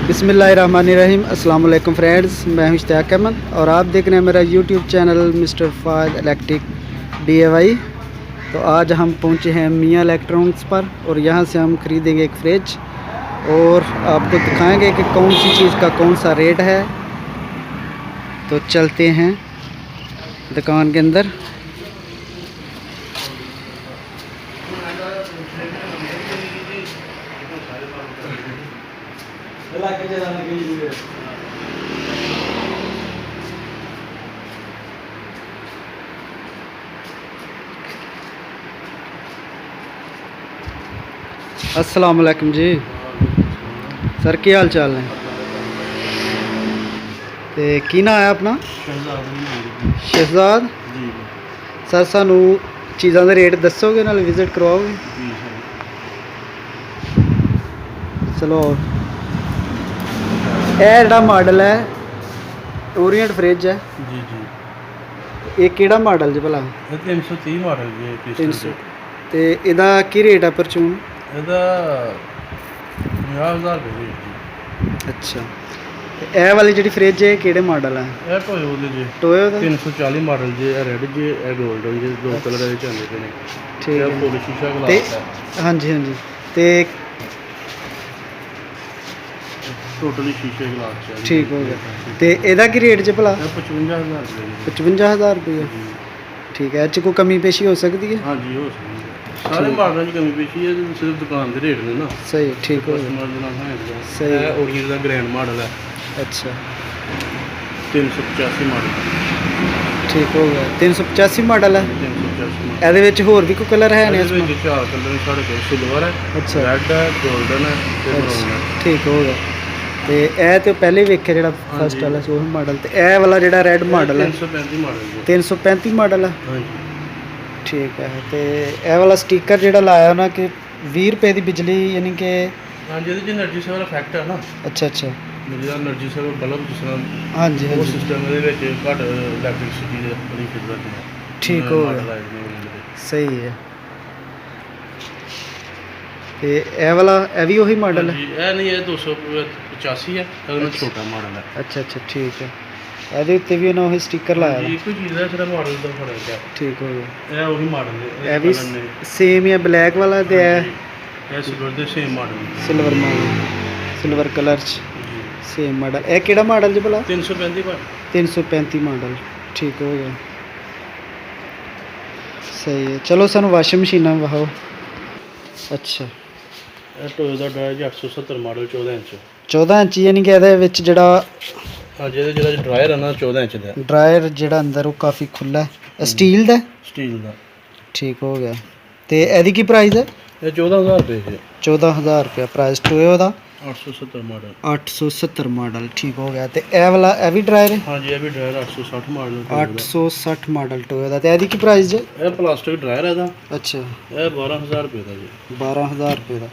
बिस्मिल्लाहिर्रहमानिर्रहीम। अस्सलाम वालेकुम फ्रेंड्स, मैं हूं इश्तियाक अहमद और आप देख रहे हैं मेरा YouTube channel mister Faez electric DIY। तो आज हम पहुंचे हैं मियां इलेक्ट्रॉनिक्स पर और यहां से हम ख़रीदेंगे एक फ्रिज और आपको दिखाएंगे कि कौन सी चीज़ का कौन सा रेट है। तो चलते हैं दुकान के अंदर। अस्सलाम वालेकुम जी सर, की हाल चाल ने? ते की नाम है अपना? शहजाद सर। सानू चीज़ों के रेट दसोगे, नाल विजिट करवाओगे? चलो, यह जोड़ा मॉडल है ओरिएंट फ्रिज है जी जी, ये केड़ा मॉडल जी भला? 330 मॉडल जी। 300 ते इहदा की रेट है परचून? ਇਹਦਾ 50,000 ਰੁਪਏ ਜੀ। अच्छा, ਇਹ ਵਾਲੀ ਜਿਹੜੀ ਫ੍ਰਿਜ ਹੈ ਕਿਹੜੇ ਮਾਡਲ ਹੈ? ਇਹ ਟੋਇਓ ਦੇ ਜੀ, ਟੋਇਓ ਦਾ 340 ਮਾਡਲ ਜੀ। ਇਹ ਰੈੱਡ ਜੀ, ਇਹ ਗੋਲਡਨ ਜੀ, ਦੋ ਕਲਰ ਦੇ ਚੱਲਦੇ ਪਏ ਨੇ। ਠੀਕ ਹੈ, ਇਹ ਫੁੱਲ ਸ਼ੀਸ਼ਾ ਤੇ ਗਲਾਸ ਹੈ। ਹਾਂਜੀ ਹਾਂਜੀ, ਤੇ ਟੋਟਲੀ ਸ਼ੀਸ਼ੇ ਗਲਾਸ ਹੈ। ਠੀਕ ਹੋ ਗਿਆ। ਤੇ ਇਹਦਾ ਕੀ ਰੇਟ ਜੇ ਭਲਾ? ਇਹ 55,000 ਰੁਪਏ ਜੀ। 55,000 ਰੁਪਏ। ਠੀਕ ਹੈ, ਇਹ 'ਚ ਕੋਈ ਕਮੀ ਪੇਸ਼ੀ ਹੋ ਸਕਦੀ ਹੈ? ਹਾਂਜੀ, ਹੋ ਸਕਦੀ ਹੈ। ਸਾਰੇ ਮਾਡਲਾਂ 'ਚ ਕਮੀ ਪੇਸ਼ੀ ਹੈ, ਸਿਰਫ ਦੁਕਾਨ ਦੇ ਰੇਟ ਨੇ ਨਾ। ਸਹੀ, ਠੀਕ ਹੋ ਗਿਆ। ਕਸਟਮਰ ਦੇ ਨਾਲ ਹੈ। ਸਹੀ। ਇਹ ਓਰੀਜਨਲ ਦਾ ਗ੍ਰੈਂਡ ਮਾਡਲ ਹੈ। ਅੱਛਾ, 385 ਮਾਡਲ। ਠੀਕ ਹੋ ਗਿਆ। 385 ਮਾਡਲ ਹੈ। 385 ਮਾਡਲ। ਇਹਦੇ ਵਿੱਚ ਹੋਰ ਵੀ ਕੋਈ ਕਲਰ ਹੈ ਨੇ? ਇਹਦੇ ਵਿੱਚ ਚਾਰ ਕਲਰ ਨੇ ਸਾਡੇ ਕੋਲ। ਸਿਲਵਰ ਹੈ, ਅੱਛਾ, ਰੈੱਡ ਹੈ, ਗੋਲਡਨ ਹੈ ਤੇ ਬਰਾਊਨ ਹੈ। ਠੀਕ ਹੋ ਗਿਆ। ਤੇ ਇਹ ਤੇ ਪਹਿਲੇ ਵੇਖਿਆ ਜਿਹੜਾ ਫਸਟ ਵਾਲਾ ਸੀ ਉਹ ਮਾਡਲ, ਤੇ ਇਹ ਵਾਲਾ ਜਿਹੜਾ ਰੈੱਡ ਮਾਡਲ ਹੈ 335 ਮਾਡਲ ਜੀ। 335 ਮਾਡਲ ਹੈ। ਹਾਂਜੀ, ਠੀਕ ਹੈ। ਤੇ ਇਹ ਵਾਲਾ ਸਟicker ਜਿਹੜਾ ਲਾਇਆ ਉਹਨਾਂ ਕਿ 20 ਰੁਪਏ ਦੀ ਬਿਜਲੀ, ਯਾਨੀ ਕਿ ਹਾਂਜੀ, ਇਹਦੇ 'ਚ એનર્ਜੀ ਸੇਵਰ ਇਫੈਕਟ ਹੈ ਨਾ। ਅੱਛਾ ਅੱਛਾ, ਜਿਹੜਾ એનર્ਜੀ ਸੇਵਰ ਬਲਬ ਜਿਸ ਤਰ੍ਹਾਂ ਹਾਂਜੀ ਉਹ ਹਾਂਜੀ, ਸਿਸਟਮ ਇਹਦੇ ਵਿੱਚ ਘੱਟ ਇਲੈਕਟ੍ਰਿਸਿਟੀ ਦੇ ਬੜੀ ਖਿਦਮਤ ਹੈ। ਠੀਕ ਹੋ ਗਿਆ। ਸਹੀ ਹੈ। ਤੇ ਇਹ ਵਾਲਾ ਇਹ ਵੀ ਉਹੀ ਮਾਡਲ ਹੈ? ਹਾਂਜੀ, ਇਹ ਨਹੀਂ, ਇਹ 285 ਹੈ, ਇਹਦਾ ਨਾਲ ਛੋਟਾ ਮਾਡਲ ਹੈ। ਅੱਛਾ ਅੱਛਾ, ਠੀਕ ਹੈ। ਇਹਦੇ ਉੱਤੇ ਵੀ ਉਹਨਾਂ ਉਹੀ ਸਟicker ਲਾਇਆ ਜੀ, ਵਾ। ਇੱਕੋ ਚੀਜ਼ ਦਾ ਸਿਰਫ ਮਾਡਲ ਦਾ ਫਰਕ ਹੈ। ਠੀਕ ਹੋ ਗਿਆ। ਇਹ ਉਹੀ ਮਾਡਲ ਨੇ। ਇਹ ਵੀ ਸੇਮ ਹੀ ਹੈ, ਬਲੈਕ ਵਾਲਾ ਤੇ ਇਹ ਸਿਲਵਰ ਦੇ same model silver model, silver colour 'ਚ ਸੇਮ ਮਾਡਲ। ਇਹ ਕਿਹੜਾ ਮਾਡਲ ਜੀ ਭਲਾ? 335 ਮਾਡਲ। 335 ਮਾਡਲ। ਠੀਕ ਹੋ ਗਿਆ। ਸਹੀ ਹੈ। ਚਲੋ ਸਾਨੂੰ ਵਾਸ਼ਿੰਗ ਮਸ਼ੀਨਾਂ ਵਿਖਾਓ। ਅੱਛਾ, ਇਹ ਟੋਇਓ ਦਾ ਡਰਾਇਰ ਜੀ, 870 ਮਾਡਲ, 14 ਇੰਚ। 14 ਇੰਚ, ਯਾਨੀ ਕਿ ਇਹਦੇ ਵਿੱਚ ਜਿਹੜਾ ਹਾਂਜੀ, ਇਹਦਾ ਜਿਹੜਾ ਡਰਾਇਰ ਹੈ ਨਾ 14 ਇੰਚ ਦਾ। ਡਰਾਇਰ ਜਿਹੜਾ ਅੰਦਰ ਉਹ ਕਾਫੀ ਖੁੱਲਾ ਹੈ, ਸਟੀਲ ਦਾ? ਸਟੀਲ ਦਾ। ਠੀਕ ਹੋ ਗਿਆ। ਤੇ ਇਹਦੀ ਕੀ ਪ੍ਰਾਈਸ ਹੈ? ਇਹ 14,000 ਰੁਪਏ ਜੀ। 14,000 ਰੁਪਏ ਪ੍ਰਾਈਸ ਟੋਇਓ ਦਾ। 870 ਮਾਡਲ। 870 ਮਾਡਲ। ਠੀਕ ਹੋ ਗਿਆ। ਤੇ ਇਹ ਵਾਲਾ ਇਹ ਵੀ ਡਰਾਇਰ ਹੈ? ਹਾਂਜੀ, ਇਹ ਵੀ ਡਰਾਇਰ 860 ਮਾਡਲ। 860 ਮਾਡਲ ਟੋਇਓ ਦਾ। ਤੇ ਇਹਦੀ ਕੀ ਪ੍ਰਾਈਸ ਹੈ? ਇਹ ਪਲਾਸਟਿਕ ਡਰਾਇਰ ਹੈ ਇਹਦਾ। ਅੱਛਾ, ਇਹ 12,000 ਰੁਪਏ ਦਾ ਜੀ। 12,000 ਰੁਪਏ ਦਾ।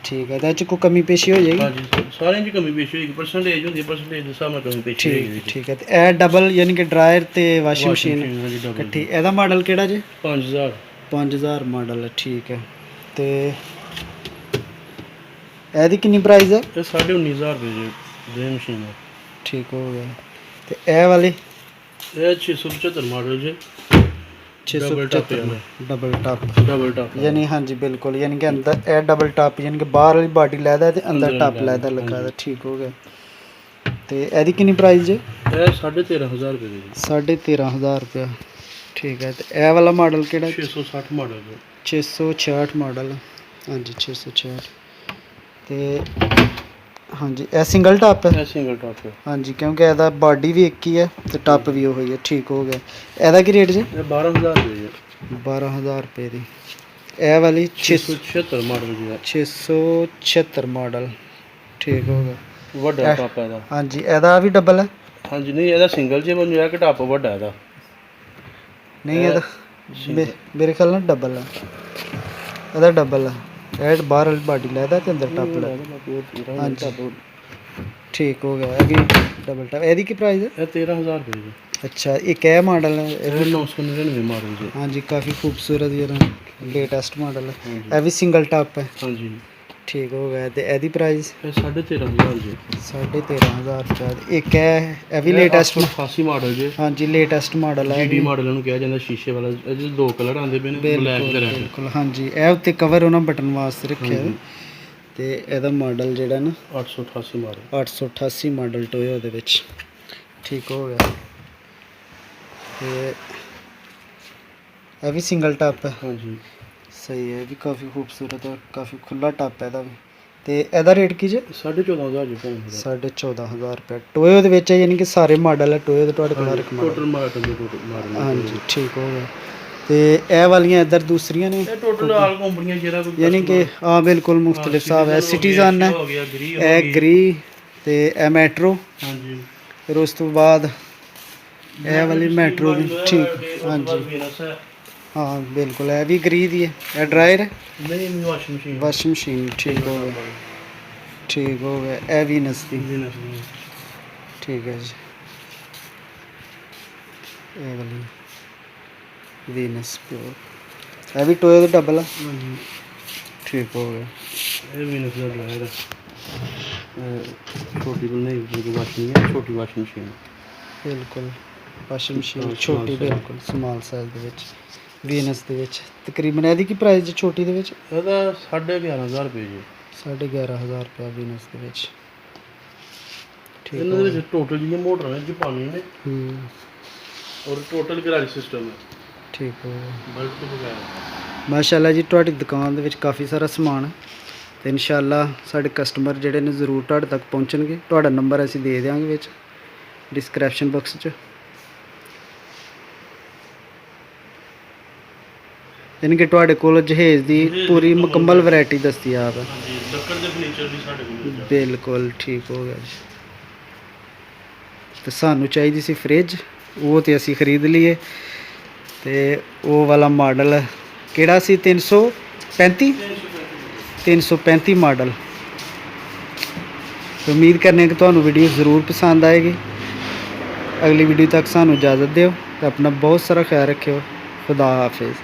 ਠੀਕ ਹੈ। ਤੇ ਇਹ 'ਚ ਕੋਈ ਕਮੀ ਪੇਸ਼ੀ ਹੋ ਜਾਏਗੀ? ਹਾਂਜੀ, ਸਾਰਿਆਂ 'ਚ ਕਮੀ ਪੇਸ਼ੀ ਹੋਏਗੀ। ਪਰਸੈਂਟੇਜ ਹੁੰਦੀ ਹੈ, ਪਰਸੈਂਟੇਜ ਦੇ ਹਿਸਾਬ ਨਾਲ ਕਮੀ ਪੇਸ਼ੀ ਹੋਏਗੀ। ਠੀਕ ਹੈ। ਤੇ ਇਹ ਡਬਲ, ਯਾਨੀ ਕਿ ਡਰਾਇਰ ਤੇ ਵਾਸ਼ਿੰਗ ਮਸ਼ੀਨ ਇਕੱਠੀ। ਇਹਦਾ ਮਾਡਲ ਕਿਹੜਾ ਜੀ? 5000। 5000 ਮਾਡਲ ਹੈ। ਠੀਕ ਹੈ। ਤੇ ਇਹਦੀ ਕਿੰਨੀ ਪ੍ਰਾਈਸ ਹੈ? ਇਹ 19,500 ਰੁਪਏ ਜੀ ਡਰਿਲ ਮਸ਼ੀਨ ਹੈ। ਠੀਕ ਹੋ ਗਿਆ। ਤੇ ਇਹ ਵਾਲੀ? ਇਹ 675 ਮਾਡਲ ਜੀ। 675 ਡਬਲ ਟਾਪ। ਡਬਲ ਟਾਪ ਯਾਨੀ ਹਾਂਜੀ ਬਿਲਕੁਲ, ਯਾਨੀ ਕਿ ਅੰਦਰ ਇਹ ਡਬਲ ਟਾਪ, ਯਾਨੀ ਕਿ ਬਾਹਰ ਵਾਲੀ ਬਾਡੀ ਲੈਦਾ ਤੇ ਅੰਦਰ ਟਾਪ ਲੈਦਾ ਲੱਗਾ ਦਾ। ਠੀਕ ਹੋ ਗਿਆ। ਤੇ ਇਹਦੀ ਕਿੰਨੀ ਪ੍ਰਾਈਸ ਜੀ? ਇਹ 13,500 ਰੁਪਏ ਦੀ ਜੀ। 13,500 ਰੁਪਏ। ਠੀਕ ਹੈ। ਤੇ ਇਹ ਵਾਲਾ ਮਾਡਲ ਕਿਹੜਾ? 660 ਮਾਡਲ ਜੀ। 666 ਮਾਡਲ। ਹਾਂਜੀ, 666। ਤੇ ਹਾਂਜੀ, ਇਹ ਸਿੰਗਲ ਟਾਪ ਹੈ? ਇਹ ਸਿੰਗਲ ਟਾਪ ਹੈ। ਹਾਂਜੀ, ਕਿਉਂਕਿ ਇਹਦਾ ਬਾਡੀ ਵੀ ਇੱਕ ਹੀ ਹੈ ਤੇ ਟਾਪ ਵੀ ਉਹੀ ਹੈ। ਠੀਕ ਹੋ ਗਿਆ। ਇਹਦਾ ਕੀ ਰੇਟ ਜੀ? ਇਹ 12,000 ਰੁਪਏ ਜੀ। 12,000 ਰੁਪਏ ਦੀ। ਇਹ ਵਾਲੀ 676 ਮਾਡਲ ਜੀ ਹੈ। 676 ਮਾਡਲ। ਠੀਕ ਹੋ ਗਿਆ। ਵੱਡਾ ਟਾਪ ਹੈ ਇਹਦਾ। ਹਾਂਜੀ, ਇਹਦਾ ਵੀ ਡਬਲ ਹੈ? ਹਾਂਜੀ, ਨਹੀਂ, ਇਹਦਾ ਸਿੰਗਲ ਜੇ ਬਣ ਜਾਇਆ ਕਿ ਟਾਪ ਵੱਡਾ ਇਹਦਾ? ਨਹੀਂ, ਇਹਦਾ ਮੇਰੇ ਖਿਆਲ ਨਾਲ ਡਬਲ ਹੈ। ਇਹਦਾ ਡਬਲ ਹੈ। ਇਹ ਬਾਹਰ ਵਾਲੀ ਬਾਡੀ ਲੈਦਾ ਤੇ ਅੰਦਰ ਟਾਪ ਲੈਦਾ। ਹਾਂਜੀ, ਠੀਕ ਹੋ ਗਿਆ। ਇਹ ਵੀ ਡਬਲ ਟਾਪ। ਇਹਦੀ ਕੀ ਪ੍ਰਾਈਸ ਹੈ? ਇਹ 13,000 ਰੁਪਏ ਜੀ। ਅੱਛਾ, ਇੱਕ ਇਹ ਮਾਡਲ ਹੈ? ਇਹ 999 ਮਾਡਲ ਜੀ। ਹਾਂਜੀ, ਕਾਫੀ ਖੂਬਸੂਰਤ ਜਿਹੜਾ ਲੇਟੈਸਟ ਮਾਡਲ ਹੈ। ਹਾਂਜੀ ਇਹ ਵੀ ਸਿੰਗਲ ਟਾਪ ਹੈ। ਹਾਂਜੀ ਠੀਕ ਹੋ ਗਿਆ। ਤੇ ਇਹਦੀ ਪ੍ਰਾਈਸ ਇਹ 13.5 ਜੀ 13,500 ਰੁਪਏ। ਇੱਕ ਹੈ ਇਹ ਵੀ ਲੇਟੈਸਟ 88 ਮਾਡਲ ਜੇ ਹਾਂਜੀ ਲੇਟੈਸਟ ਮਾਡਲ ਹੈ। GD ਮਾਡਲ ਨੂੰ ਕਿਹਾ ਜਾਂਦਾ ਸ਼ੀਸ਼ੇ ਵਾਲਾ। ਇਹਦੇ 2 ਕਲਰ ਆਉਂਦੇ ਪਏ ਨੇ ਬਲੈਕ ਤੇ ਰੈਡ। ਬਿਲਕੁਲ ਹਾਂਜੀ ਇਹ ਉੱਤੇ ਕਵਰ ਉਹਨਾਂ ਬਟਨ ਵਾਸਤੇ ਰੱਖਿਆ ਹੈ। ਤੇ ਇਹਦਾ ਮਾਡਲ ਜਿਹੜਾ ਨਾ 888 ਮਾਡਲ 888 ਮਾਡਲ ਟੋਇਓ ਦੇ ਵਿੱਚ। ਠੀਕ ਹੋ ਗਿਆ। ਤੇ ਇਹ ਵੀ ਸਿੰਗਲ ਟਾਪ ਹੈ। ਹਾਂਜੀ ਸਹੀ ਹੈ। ਇਹ ਵੀ ਕਾਫੀ ਖੂਬਸੂਰਤ ਹੈ, ਕਾਫੀ ਖੁੱਲਾ ਟਾਪ ਹੈ ਇਹਦਾ ਵੀ। ਤੇ ਇਹਦਾ ਰੇਟ ਕੀ ਜੇ 14,500 ਜੀ ਭੈਣ ਦਾ। 14,500 ਰੁਪਏ ਟੋਇਓ ਦੇ ਵਿੱਚ ਹੈ, ਯਾਨੀ ਕਿ ਸਾਰੇ ਮਾਡਲ ਹੈ ਟੋਇਓ ਦੇ ਤੁਹਾਡੇ ਕੋਲ ਹਰ ਇੱਕ ਮਾਡਲ। ਟੋਟਲ ਮਾਡਲ ਹਾਂਜੀ ਠੀਕ ਹੋ ਗਿਆ। ਤੇ ਇਹ ਵਾਲੀਆਂ ਇੱਧਰ ਦੂਸਰੀਆਂ ਨੇ, ਇਹ ਟੋਟਲ ਆਲ ਕੰਪਨੀਆਂ ਜਿਹੜਾ ਕੋਈ ਯਾਨੀ ਕਿ ਹਾਂ ਬਿਲਕੁਲ ਮੁਖਤਲਿਫ ਹਿਸਾਬ ਹੈ। ਸਿਟੀਜ਼ਨ ਹੈ, ਹੋ ਗਿਆ ਗਰੀ ਇਹ ਗਰੀ ਤੇ ਇਹ ਮੈਟਰੋ। ਹਾਂਜੀ ਫਿਰ ਉਸ ਤੋਂ ਬਾਅਦ ਇਹ ਵਾਲੀ ਮੈਟਰੋ ਦੀ। ਠੀਕ ਹਾਂਜੀ ਹਾਂ ਬਿਲਕੁਲ ਇਹ ਵੀ ਗਰੀ ਦੀ ਹੈ। ਇਹ ਡਰਾਇਰ ਹੈ, ਨਹੀਂ ਵਾਸ਼ਿੰਗ ਮਸ਼ੀਨ ਵਾਸ਼ਿੰਗ ਮਸ਼ੀਨ। ਠੀਕ ਹੋ ਗਿਆ ਠੀਕ ਹੋ ਗਿਆ। ਇਹ ਵੀ ਨਸਤੀ। ਠੀਕ ਹੈ ਜੀ। ਇਹ ਵਾਲੀ ਵੀਨਸ ਪਿਓਰ। ਇਹ ਵੀ ਟੋਇਓ ਦਾ ਡਬਲ ਹੈ। ਠੀਕ ਹੋ ਗਿਆ। ਇਹ ਵੀ ਨਸਲ ਦਾ ਹੈ। ਛੋਟੀ ਬਲ ਨਹੀਂ ਵਾਸ਼ਿੰਗ ਹੈ, ਛੋਟੀ ਵਾਸ਼ਿੰਗ ਮਸ਼ੀਨ ਬਿਲਕੁਲ ਵਾਸ਼ਿੰਗ ਮਸ਼ੀਨ ਛੋਟੀ, ਬਿਲਕੁਲ ਸਮਾਲ ਸਾਈਜ਼ ਦੇ ਵਿੱਚ ਵੀਨਸ ਦੇ ਵਿੱਚ। ਤਕਰੀਬਨ ਇਹਦੀ ਕੀ ਪ੍ਰਾਈਸ ਜੀ ਛੋਟੀ ਦੇ ਵਿੱਚ? ਇਹਦਾ 11,500 ਰੁਪਏ ਜੀ। 11,500 ਰੁਪਏ ਵੀਨਸ ਦੇ ਵਿੱਚ। ਠੀਕ ਇਹਨਾਂ ਦੇ ਵਿੱਚ ਟੋਟਲ ਜਿਹੜੀਆਂ ਮੋਟਰਾਂ ਨੇ ਜਾਪਾਨੀ ਨੇ ਔਰ ਟੋਟਲ ਗਰਾਜ ਸਿਸਟਮ ਹੈ। ਠੀਕ ਹੋ ਗਿਆ। ਬਲਟ ਤੋਂ ਬਗੈਰ। ਮਾਸ਼ਾਅੱਲਾ ਜੀ ਤੁਹਾਡੀ ਦੁਕਾਨ ਦੇ ਵਿੱਚ ਕਾਫੀ ਸਾਰਾ ਸਮਾਨ ਹੈ ਤੇ ਇਨਸ਼ਾਅੱਲਾ ਸਾਡੇ ਕਸਟਮਰ ਜਿਹੜੇ ਨੇ ਜ਼ਰੂਰ ਤੁਹਾਡੇ ਤੱਕ ਪਹੁੰਚਣਗੇ। ਤੁਹਾਡਾ ਨੰਬਰ ਅਸੀਂ ਦੇ ਦਿਆਂਗੇ ਵਿੱਚ ਡਿਸਕ੍ਰਿਪਸ਼ਨ ਬਾਕਸ 'ਚ। ਯਾਨੀ ਕਿ ਤੁਹਾਡੇ ਕੋਲ ਜਹੇਜ਼ ਦੀ ਪੂਰੀ ਮੁਕੰਮਲ ਵੈਰਾਈਟੀ ਦਸਤਿਆਬ ਹੈ। ਹਾਂਜੀ ਲੱਕੜ ਦੇ ਫਰਨੀਚਰ ਵੀ ਸਾਡੇ ਕੋਲ ਹੈ। ਬਿਲਕੁਲ ਠੀਕ ਹੋ ਗਿਆ ਜੀ। ਤੇ ਸਾਨੂੰ ਚਾਹੀਦੀ ਸੀ ਫ੍ਰਿਜ, ਉਹ ਤੇ ਅਸੀਂ ਖਰੀਦ ਲਈਏ। ਤੇ ਉਹ ਵਾਲਾ ਮਾਡਲ ਕਿਹੜਾ ਸੀ? 335 ਮਾਡਲ। ਉਮੀਦ ਕਰਨੇ ਕਿ ਤੁਹਾਨੂੰ ਵੀਡੀਓ ਜ਼ਰੂਰ ਪਸੰਦ ਆਏਗੀ। ਅਗਲੀ ਵੀਡੀਓ ਤੱਕ ਸਾਨੂੰ ਇਜਾਜ਼ਤ ਦਿਓ ਤੇ ਆਪਣਾ ਬਹੁਤ ਸਾਰਾ ਖਿਆਲ ਰੱਖਿਓ। ਖੁਦਾ ਹਾਫਿਜ਼।